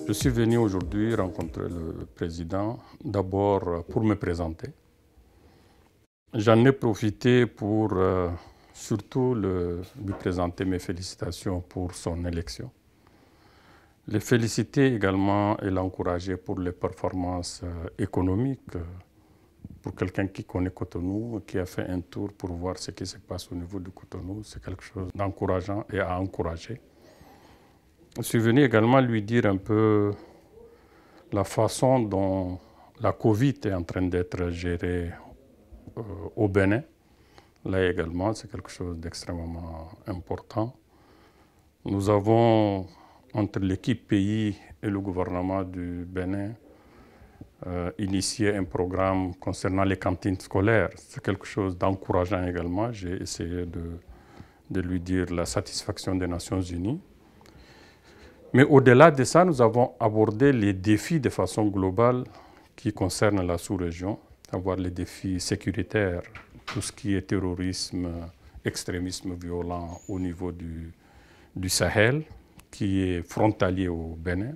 Je suis venu aujourd'hui rencontrer le président, d'abord pour me présenter. J'en ai profité pour surtout lui présenter mes félicitations pour son élection. Les féliciter également et l'encourager pour les performances économiques. Pour quelqu'un qui connaît Cotonou, qui a fait un tour pour voir ce qui se passe au niveau de Cotonou, c'est quelque chose d'encourageant et à encourager. Je suis venu également lui dire un peu la façon dont la Covid est en train d'être gérée au Bénin. Là également, c'est quelque chose d'extrêmement important. Nous avons, entre l'équipe pays et le gouvernement du Bénin, initié un programme concernant les cantines scolaires. C'est quelque chose d'encourageant également. J'ai essayé de lui dire la satisfaction des Nations Unies. Mais au-delà de ça, nous avons abordé les défis de façon globale qui concernent la sous-région, à savoir les défis sécuritaires, tout ce qui est terrorisme, extrémisme violent au niveau du Sahel, qui est frontalier au Bénin.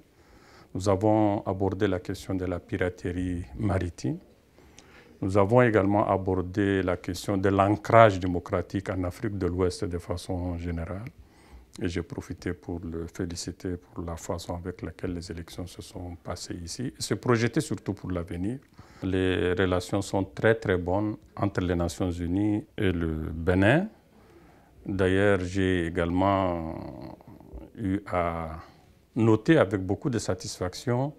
Nous avons abordé la question de la piraterie maritime. Nous avons également abordé la question de l'ancrage démocratique en Afrique de l'Ouest de façon générale. Et j'ai profité pour le féliciter pour la façon avec laquelle les élections se sont passées ici. Et se projeter surtout pour l'avenir. Les relations sont très très bonnes entre les Nations Unies et le Bénin. D'ailleurs, j'ai également eu à noter avec beaucoup de satisfaction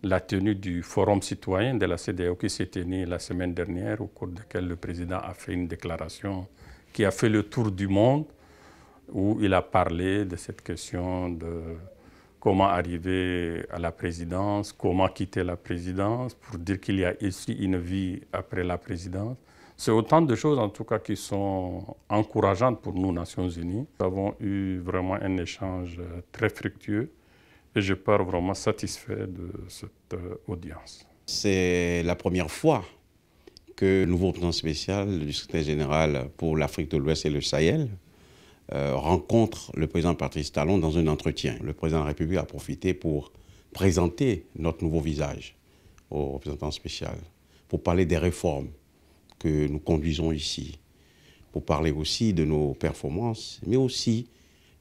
la tenue du Forum citoyen de la CEDEAO qui s'est tenu la semaine dernière, au cours de laquelle le président a fait une déclaration qui a fait le tour du monde, où il a parlé de cette question de comment arriver à la présidence, comment quitter la présidence, pour dire qu'il y a ici une vie après la présidence. C'est autant de choses en tout cas qui sont encourageantes pour nous, Nations Unies. Nous avons eu vraiment un échange très fructueux et je pars vraiment satisfait de cette audience. C'est la première fois que le nouveau représentant spécial du secrétaire général pour l'Afrique de l'Ouest et le Sahel rencontre le président Patrice Talon dans un entretien. Le président de la République a profité pour présenter notre nouveau visage au représentant spécial, pour parler des réformes que nous conduisons ici, pour parler aussi de nos performances, mais aussi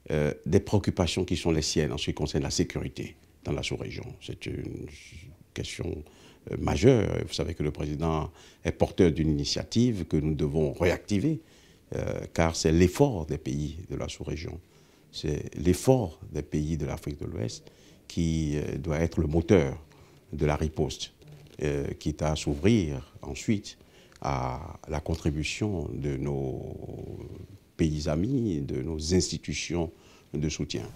des préoccupations qui sont les siennes en ce qui concerne la sécurité dans la sous-région. C'est une question majeure. Vous savez que le président est porteur d'une initiative que nous devons réactiver, car c'est l'effort des pays de la sous-région, c'est l'effort des pays de l'Afrique de l'Ouest qui doit être le moteur de la riposte, quitte à s'ouvrir ensuite à la contribution de nos pays amis, de nos institutions de soutien.